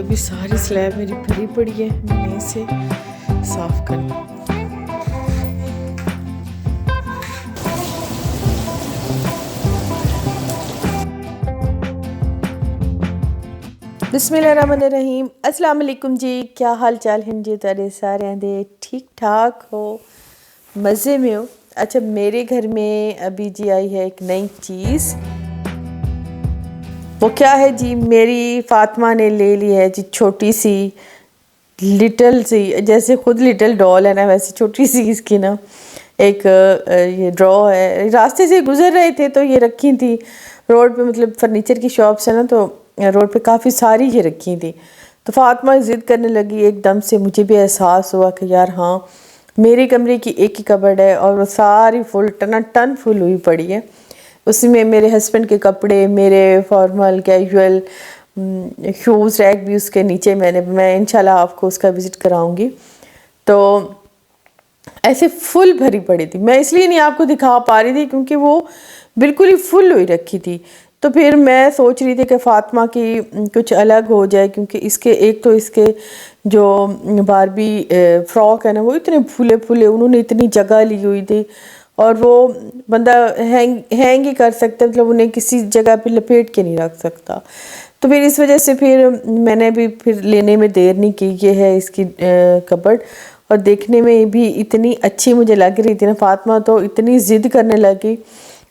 अभी सारी स्लैब मेरी भरी पड़ी है, मैंने इसे साफ करना। बिस्मिल्लाहिर्रहमानिर्रहीम। अस्सलाम वालेकुम जी, क्या हाल चाल हैं जी? तेरे सारे दे ठीक ठाक हो, मज़े में हो? अच्छा, मेरे घर में अभी जी आई है एक नई चीज़। वो क्या है जी? मेरी फ़ातिमा ने ले ली है जी छोटी सी लिटल सी, जैसे खुद लिटल डॉल है ना वैसे छोटी सी इसकी ना एक ये ड्रॉ है। रास्ते से गुजर रहे थे तो ये रखी थी रोड पे, मतलब फर्नीचर की शॉप से ना, तो रोड पे काफ़ी सारी ये रखी थी। तो फातिमा ज़िद करने लगी एकदम से। मुझे भी एहसास हुआ कि यार हाँ, मेरे कमरे की एक ही कबर्ड है और वो सारी फुल टन फुल हुई पड़ी है। उसमें मेरे हस्बैंड के कपड़े, मेरे फॉर्मल कैजुअल शूज़ रैक भी उसके नीचे मैं इंशाल्लाह आपको उसका विज़िट कराऊंगी। तो ऐसे फुल भरी पड़ी थी। मैं इसलिए नहीं आपको दिखा पा रही थी क्योंकि वो बिल्कुल ही फुल हुई रखी थी। तो फिर मैं सोच रही थी कि फ़ातिमा की कुछ अलग हो जाए, क्योंकि इसके एक तो इसके जो बारबी फ्रॉक है ना वो इतने फूले फूले, उन्होंने इतनी जगह ली हुई थी और वो बंदा हैंग ही कर सकता, मतलब उन्हें किसी जगह पे लपेट के नहीं रख सकता। तो फिर इस वजह से फिर मैंने भी फिर लेने में देर नहीं की। ये है इसकी कबर्ड, और देखने में भी इतनी अच्छी मुझे लग रही थी ना। फातिमा तो इतनी ज़िद करने लगी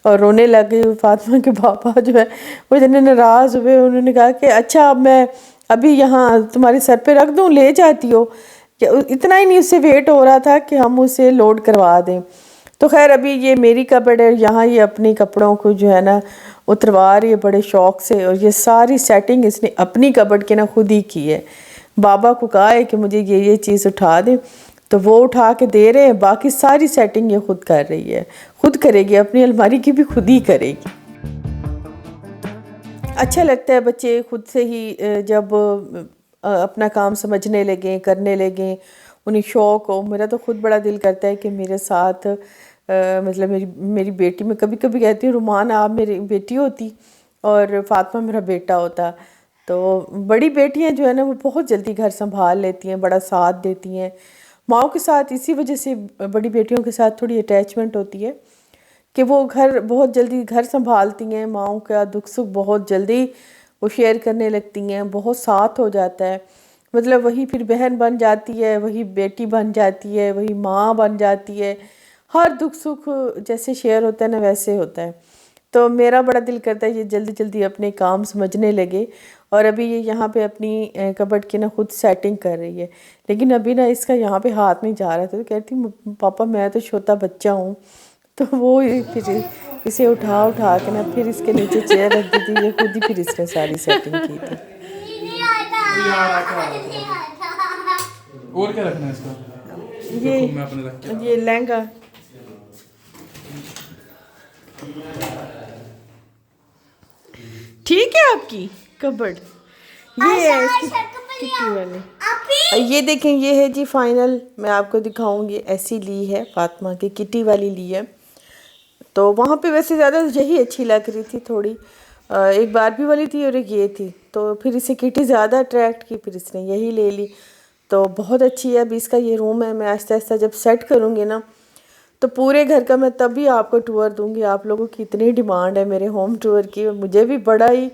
और रोने लगी। फातिमा के पापा जो है वो इतने नाराज़ हुए, उन्होंने कहा कि अच्छा अब मैं अभी यहाँ तुम्हारे सर पे रख दूँ, ले जाती हो क्या? इतना ही नहीं उससे वेट हो रहा था कि हम उसे लोड करवा दें। तो खैर अभी ये मेरी कबर्ड है, यहाँ ये अपने कपड़ों को जो है ना उतरवा रही है बड़े शौक़ से। और ये सारी सेटिंग इसने अपनी कबर्ड के ना खुद ही की है। बाबा को कहा है कि मुझे ये चीज़ उठा दें, तो वो उठा के दे रहे हैं। बाकी सारी सेटिंग ये खुद कर रही है, खुद करेगी, अपनी अलमारी की भी खुद ही करेगी। अच्छा लगता है बच्चे खुद से ही जब अपना काम समझने लगें, करने लगें, उन्हें शौक़ हो। मेरा तो खुद बड़ा दिल करता है कि मेरे साथ मतलब मेरी बेटी, मैं कभी कभी कहती हूँ रुमान आप मेरी बेटी होती और फातिमा मेरा बेटा होता। तो बड़ी बेटियाँ जो है ना वो बहुत जल्दी घर संभाल लेती हैं, बड़ा साथ देती हैं माओ के साथ। इसी वजह से बड़ी बेटियों के साथ थोड़ी अटैचमेंट होती है कि वो घर बहुत जल्दी घर संभालती हैं। माओ का दुख सुख बहुत जल्दी वो शेयर करने लगती हैं, बहुत साथ हो जाता है। मतलब वही फिर बहन बन जाती है, वही बेटी बन जाती है, वही माँ बन जाती है। हर दुख सुख जैसे शेयर होता है ना वैसे होता है। तो मेरा बड़ा दिल करता है ये जल्दी जल्दी अपने काम समझने लगे। और अभी ये यहाँ पे अपनी कबर्ड की ना खुद सेटिंग कर रही है। लेकिन अभी ना इसका यहाँ पे हाथ नहीं जा रहा था, तो कहती पापा मैं तो छोटा बच्चा हूँ। तो वो फिर इसे उठा के ना फिर इसके नीचे चेयर रख दी थी। ये खुद ही फिर इसने सारी सेटिंग की थी। और क्या रखना है इसका? ये लहंगा ठीक है आपकी कबर्ड। ये है इसकी किटी वाली। ये देखें, ये है जी फाइनल। मैं आपको दिखाऊंगी, ऐसी ली है फातिमा की किटी वाली ली है। तो वहाँ पे वैसे ज़्यादा यही अच्छी लग रही थी थोड़ी। एक बारबी वाली थी और एक ये थी, तो फिर इसे किटी ज़्यादा अट्रैक्ट की, फिर इसने यही ले ली। तो बहुत अच्छी है। अभी इसका ये रूम है, मैं आहिस्ता आहिस्ता जब सेट करूँगी ना तो पूरे घर का मैं तभी आपको टूर दूँगी। आप लोगों की इतनी डिमांड है मेरे होम टूर की, मुझे भी बड़ा ही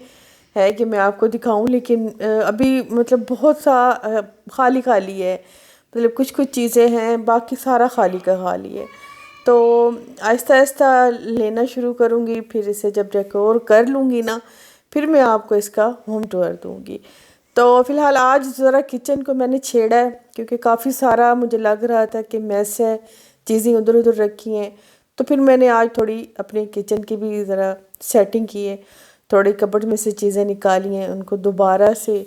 है कि मैं आपको दिखाऊं। लेकिन अभी मतलब बहुत सा खाली खाली है, मतलब कुछ चीज़ें हैं, बाकी सारा खाली का खाली है। तो आहिस्ता आहिस्ता लेना शुरू करूँगी, फिर इसे जब डेकोर कर लूँगी ना फिर मैं आपको इसका होम टूर दूँगी। तो फ़िलहाल आज ज़रा किचन को मैंने छेड़ा है क्योंकि काफ़ी सारा मुझे लग रहा था कि मैस है, चीज़ें उधर उधर रखी हैं। तो फिर मैंने आज थोड़ी अपने किचन की भी ज़रा सेटिंग की है। थोड़ी कबर्ड में से चीज़ें निकाली हैं, उनको दोबारा से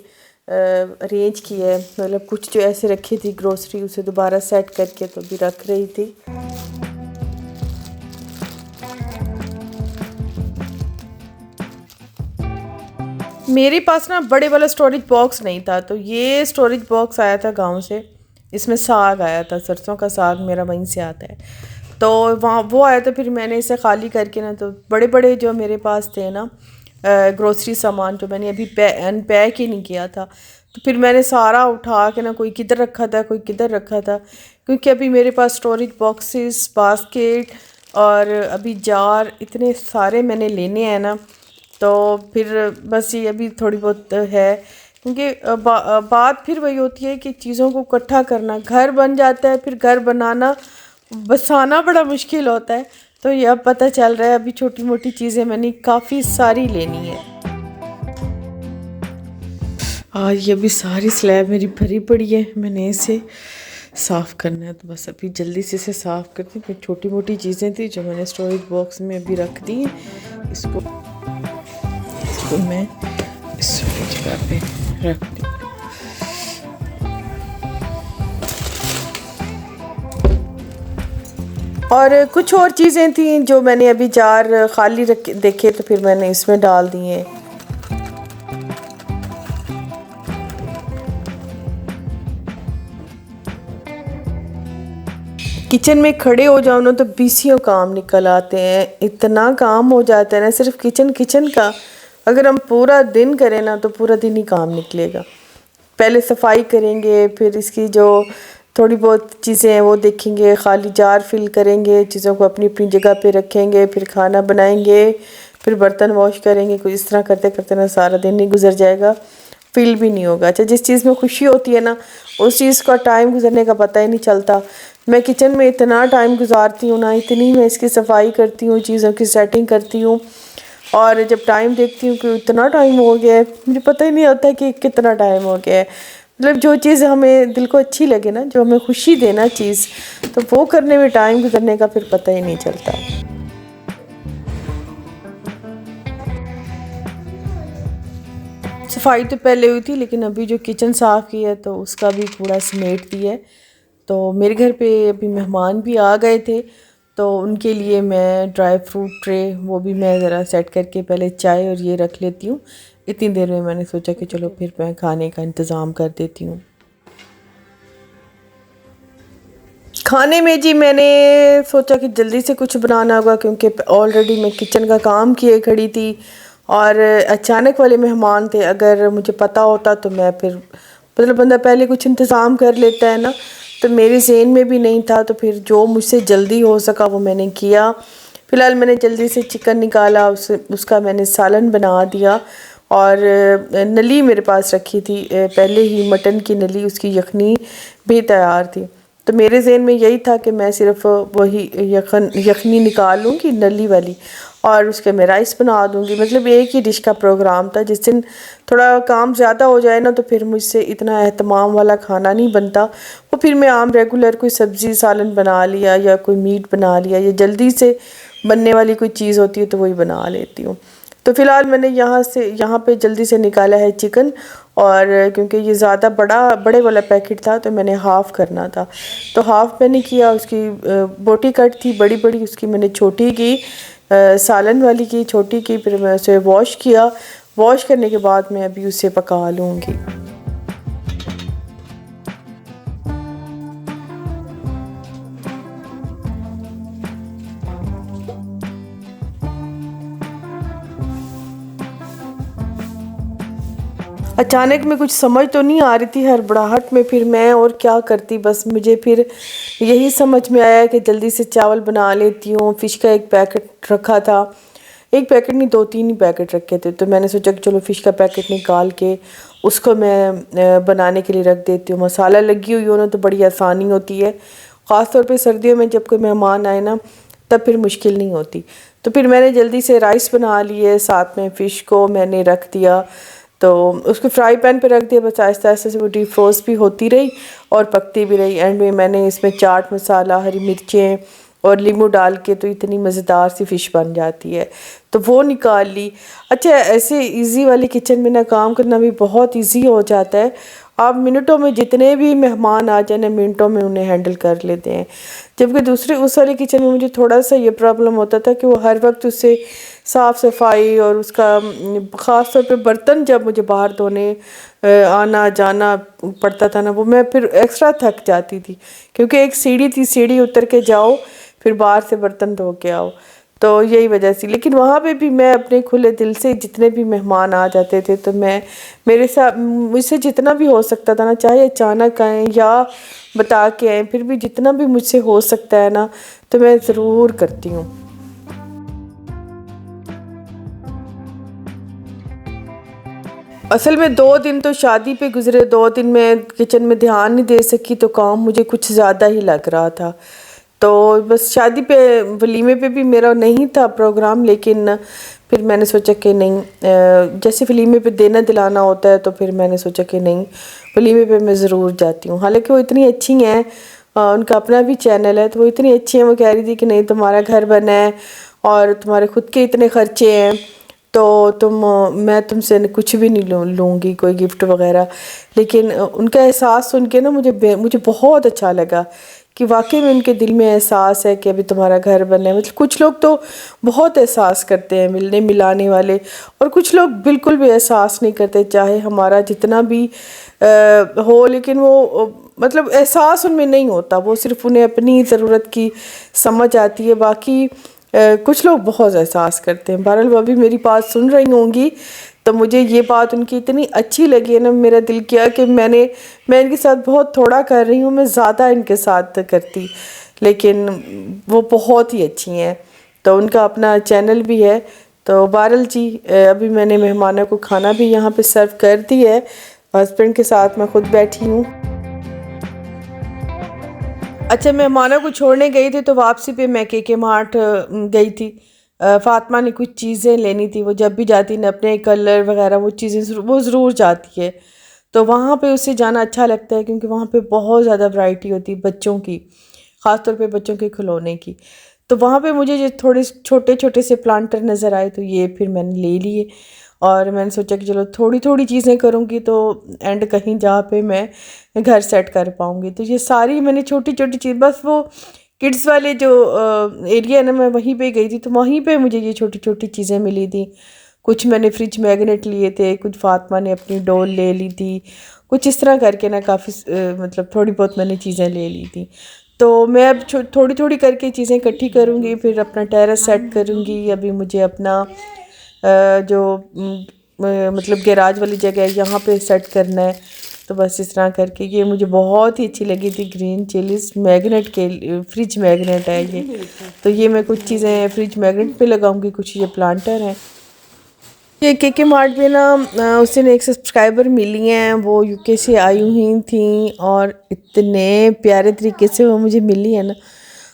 अरेंज किया है। मतलब कुछ जो ऐसे रखी थी ग्रोसरी, उसे दोबारा सेट करके तो भी रख रही थी। मेरे पास ना बड़े वाला स्टोरेज बॉक्स नहीं था, तो ये स्टोरेज बॉक्स आया था गांव से। इसमें साग आया था, सरसों का साग मेरा वहीं से आता है। तो वहाँ वो आया था, फिर मैंने इसे खाली करके ना तो बड़े बड़े जो मेरे पास थे ना ग्रोसरी सामान, जो मैंने अभी अनपैक ही नहीं किया था, तो फिर मैंने सारा उठा के ना, कोई किधर रखा था कोई किधर रखा था, क्योंकि अभी मेरे पास स्टोरेज बॉक्सेस, बास्केट और अभी जार इतने सारे मैंने लेने हैं ना, तो फिर बस ये अभी थोड़ी बहुत है। क्योंकि बात फिर वही होती है कि चीज़ों को इकट्ठा करना, घर बन जाता है फिर घर बनाना बसाना बड़ा मुश्किल होता है। तो ये अब पता चल रहा है, अभी छोटी मोटी चीज़ें मैंने काफ़ी सारी लेनी है। और ये अभी सारी स्लैब मेरी भरी पड़ी है, मैंने इसे साफ़ करना है, तो बस अभी जल्दी से इसे साफ़ करती हूँ। फिर छोटी मोटी चीज़ें थी जो मैंने स्टोरेज बॉक्स में अभी रख दी हैं, इसको मैं इस जगह पे रख दी। और कुछ और चीज़ें थी जो मैंने अभी जार खाली रख देखे, तो फिर मैंने इसमें डाल दिए। किचन में खड़े हो जाओ ना तो बीसियों काम निकल आते हैं, इतना काम हो जाता है ना सिर्फ किचन का। अगर हम पूरा दिन करें ना तो पूरा दिन ही काम निकलेगा। पहले सफाई करेंगे, फिर इसकी जो थोड़ी बहुत चीज़ें हैं वो देखेंगे, खाली जार फिल करेंगे, चीज़ों को अपनी अपनी जगह पे रखेंगे, फिर खाना बनाएंगे, फिर बर्तन वॉश करेंगे। कुछ इस तरह करते करते ना सारा दिन ही गुजर जाएगा, फील भी नहीं होगा। अच्छा, जिस चीज़ में खुशी होती है ना उस चीज़ का टाइम गुजरने का पता ही नहीं चलता। मैं किचन में इतना टाइम गुजारती हूँ ना, इतनी मैं इसकी सफाई करती हूँ, चीज़ों की सेटिंग करती हूँ, और जब टाइम देखती हूँ कि इतना टाइम हो गया है, मुझे पता ही नहीं होता कि कितना टाइम हो गया है। मतलब जो चीज़ हमें दिल को अच्छी लगे ना, जो हमें खुशी देना चीज़, तो वो करने में टाइम गुजरने का फिर पता ही नहीं चलता। सफाई तो पहले हुई थी, लेकिन अभी जो किचन साफ़ की है तो उसका भी कूड़ा समेट दिया है। तो मेरे घर पे अभी मेहमान भी आ गए थे, तो उनके लिए मैं ड्राई फ्रूट ट्रे वो भी मैं ज़रा सेट करके पहले चाय और ये रख लेती हूँ। इतनी देर में मैंने सोचा कि चलो फिर मैं खाने का इंतज़ाम कर देती हूँ। खाने में जी मैंने सोचा कि जल्दी से कुछ बनाना होगा, क्योंकि ऑलरेडी मैं किचन का काम किए खड़ी थी और अचानक वाले मेहमान थे। अगर मुझे पता होता तो मैं फिर, मतलब बंदा पहले कुछ इंतज़ाम कर लेता है ना, तो मेरे ज़हन में भी नहीं था। तो फिर जो मुझसे जल्दी हो सका वो मैंने किया। फ़िलहाल मैंने जल्दी से चिकन निकाला, उसका मैंने सालन बना दिया, और नली मेरे पास रखी थी पहले ही, मटन की नली, उसकी यखनी भी तैयार थी। तो मेरे ज़हन में यही था कि मैं सिर्फ वही यखनी निकाल लूँगी नली वाली, और उसके मैं राइस बना दूँगी। मतलब एक ही डिश का प्रोग्राम था। जिस दिन थोड़ा काम ज़्यादा हो जाए ना तो फिर मुझसे इतना एहतमाम वाला खाना नहीं बनता, वो फिर मैं आम रेगुलर कोई सब्ज़ी सालन बना लिया या कोई मीट बना लिया, या जल्दी से बनने वाली कोई चीज़ होती है तो वही बना लेती हूँ। तो फ़िलहाल मैंने यहाँ पे जल्दी से निकाला है चिकन, और क्योंकि ये ज़्यादा बड़े वाला पैकेट था तो मैंने हाफ़ करना था, तो हाफ़ मैंने किया। उसकी बोटी कट थी बड़ी बड़ी, उसकी मैंने छोटी की, सालन वाली की छोटी की, फिर मैं उसे वॉश किया। वॉश करने के बाद मैं अभी उसे पका लूँगी। अचानक में कुछ समझ तो नहीं आ रही थी, हड़बड़ाहट में फिर मैं और क्या करती, बस मुझे फिर यही समझ में आया कि जल्दी से चावल बना लेती हूँ। फ़िश का एक पैकेट रखा था, एक पैकेट नहीं 2-3 ही पैकेट रखे थे, तो मैंने सोचा कि चलो फ़िश का पैकेट निकाल के उसको मैं बनाने के लिए रख देती हूँ। मसाला लगी हुई हो ना तो बड़ी आसानी होती है, ख़ास तौर पे सर्दियों में जब कोई मेहमान आए ना तब फिर मुश्किल नहीं होती। तो फिर मैंने जल्दी से राइस बना लिए, साथ में फ़िश को मैंने रख दिया, तो उसको फ्राई पैन पे रख दिया। बस आहिस्ता आहिस्ता से वो डिफ्रोस्ट भी होती रही और पकती भी रही। एंड में मैंने इसमें चाट मसाला, हरी मिर्चें और नींबू डाल के तो इतनी मज़ेदार सी फ़िश बन जाती है, तो वो निकाल ली। अच्छा, ऐसे इजी वाले किचन में ना काम करना भी बहुत इजी हो जाता है। आप मिनटों में जितने भी मेहमान आ जाए ना, मिनटों में उन्हें हैंडल कर लेते हैं। जबकि दूसरे उस वाले किचन में मुझे थोड़ा सा ये प्रॉब्लम होता था कि वो हर वक्त उससे साफ़ सफाई और उसका ख़ास तौर पे बर्तन जब मुझे बाहर धोने आना जाना पड़ता था ना, वो मैं फिर एक्स्ट्रा थक जाती थी, क्योंकि एक सीढ़ी थी, सीढ़ी उतर के जाओ फिर बाहर से बर्तन धो के आओ। तो यही वजह से। लेकिन वहाँ पे भी मैं अपने खुले दिल से, जितने भी मेहमान आ जाते थे तो मैं मेरे साथ मुझसे जितना भी हो सकता था ना, चाहे अचानक आएँ या बता के आएँ, फिर भी जितना भी मुझसे हो सकता है ना तो मैं ज़रूर करती हूँ। असल में 2 दिन तो शादी पे गुज़रे, 2 दिन मैं किचन में ध्यान नहीं दे सकी, तो काम मुझे कुछ ज़्यादा ही लग रहा था। तो बस शादी पे, वलीमे पे भी मेरा नहीं था प्रोग्राम, लेकिन फिर मैंने सोचा कि नहीं, जैसे वलीमे पे देना दिलाना होता है तो फिर मैंने सोचा कि नहीं, वलीमे पे मैं ज़रूर जाती हूँ। हालांकि वो इतनी अच्छी हैं, उनका अपना भी चैनल है, तो वो इतनी अच्छी हैं, वो कह रही थी कि नहीं तुम्हारा घर बना है और तुम्हारे खुद के इतने खर्चे हैं, तो मैं तुमसे कुछ भी नहीं लूँगी कोई गिफ्ट वगैरह। लेकिन उनका एहसास सुन के ना मुझे बहुत अच्छा लगा कि वाकई में उनके दिल में एहसास है कि अभी तुम्हारा घर बनना है। मतलब कुछ लोग तो बहुत एहसास करते हैं, मिलने मिलाने वाले, और कुछ लोग बिल्कुल भी एहसास नहीं करते, चाहे हमारा जितना भी हो, लेकिन वो मतलब एहसास उनमें नहीं होता, वो सिर्फ उन्हें अपनी ज़रूरत की समझ आती है। बाकी कुछ लोग बहुत एहसास करते हैं। बहरहाल वो अभी मेरी बात सुन रही होंगी, तो मुझे ये बात उनकी इतनी अच्छी लगी है ना, मेरा दिल किया कि मैं इनके साथ बहुत थोड़ा कर रही हूँ, मैं ज़्यादा इनके साथ करती, लेकिन वो बहुत ही अच्छी हैं। तो उनका अपना चैनल भी है। तो बहरहाल जी, अभी मैंने मेहमानों को खाना भी यहाँ पे सर्व कर दी है, हस्बैंड के साथ मैं खुद बैठी हूँ। अच्छा, मेहमानों को छोड़ने गई थी तो वापसी पे मैं के मार्ट गई थी। फ़ातिमा ने कुछ चीज़ें लेनी थी, वो जब भी जाती है अपने कलर वगैरह वो चीज़ें वो ज़रूर जाती है, तो वहाँ पे उससे जाना अच्छा लगता है, क्योंकि वहाँ पे बहुत ज़्यादा वैरायटी होती है बच्चों की, ख़ास तौर पे बच्चों के खिलौने की। तो वहाँ पे मुझे जो थोड़े छोटे छोटे से प्लांटर नज़र आए, तो ये फिर मैंने ले लिए, और मैंने सोचा कि चलो थोड़ी थोड़ी चीज़ें करूँगी तो एंड कहीं जहाँ पे मैं घर सेट कर पाऊँगी। तो ये सारी मैंने छोटी छोटी चीज़, बस वो किड्स वाले जो एरिया है ना, मैं वहीं पे गई थी, तो वहीं पे मुझे ये छोटी छोटी चीज़ें मिली थी। कुछ मैंने फ्रिज मैग्नेट लिए थे, कुछ फातिमा ने अपनी डोल ले ली थी, कुछ इस तरह करके ना काफ़ी मतलब थोड़ी बहुत मैंने चीज़ें ले ली थी। तो मैं अब थोड़ी थोड़ी करके चीज़ें इकट्ठी करूँगी, फिर अपना टेरेस सेट करूँगी। अभी मुझे अपना जो मतलब गैराज वाली जगह है यहाँ पे सेट करना है। तो बस इस तरह करके, ये मुझे बहुत ही अच्छी लगी थी, ग्रीन चिलीज मैग्नेट के, फ्रिज मैग्नेट है ये। तो ये मैं कुछ चीज़ें फ्रिज मैग्नेट पे लगाऊंगी, कुछ ये प्लांटर हैं। ये के मार्ट पे ना उस दिन एक सब्सक्राइबर मिली हैं, वो यूके से आई हुई थी, और इतने प्यारे तरीके से वो मुझे मिली है ना।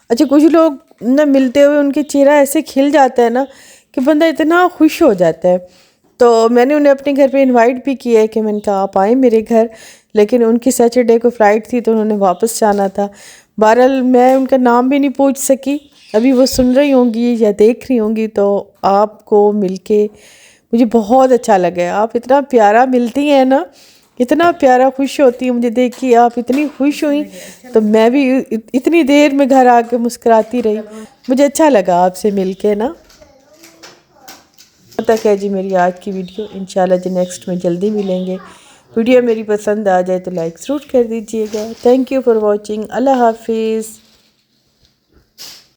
अच्छा, कुछ लोग ना मिलते हुए उनके चेहरा ऐसे खिल जाता है ना कि बंदा इतना खुश हो जाता है। तो मैंने उन्हें अपने घर पे इनवाइट भी किया है कि मैंने कहा आप आए मेरे घर, लेकिन उनकी सैटरडे को फ़्लाइट थी तो उन्होंने वापस जाना था। बहरहाल मैं उनका नाम भी नहीं पूछ सकी। अभी वो सुन रही होंगी या देख रही होंगी, तो आपको मिलके मुझे बहुत अच्छा लगा। आप इतना प्यारा मिलती हैं ना, इतना प्यारा, खुश होती है मुझे देख के, आप इतनी खुश हुई तो मैं भी इतनी देर में घर आके मुस्कुराती रही। मुझे अच्छा लगा आपसे मिलके ना। तक है जी मेरी आज की वीडियो, इंशाल्लाह जी नेक्स्ट में जल्दी मिलेंगे। वीडियो मेरी पसंद आ जाए तो लाइक ज़रूर कर दीजिएगा। Thank you for watching. अल्लाह हाफिज़।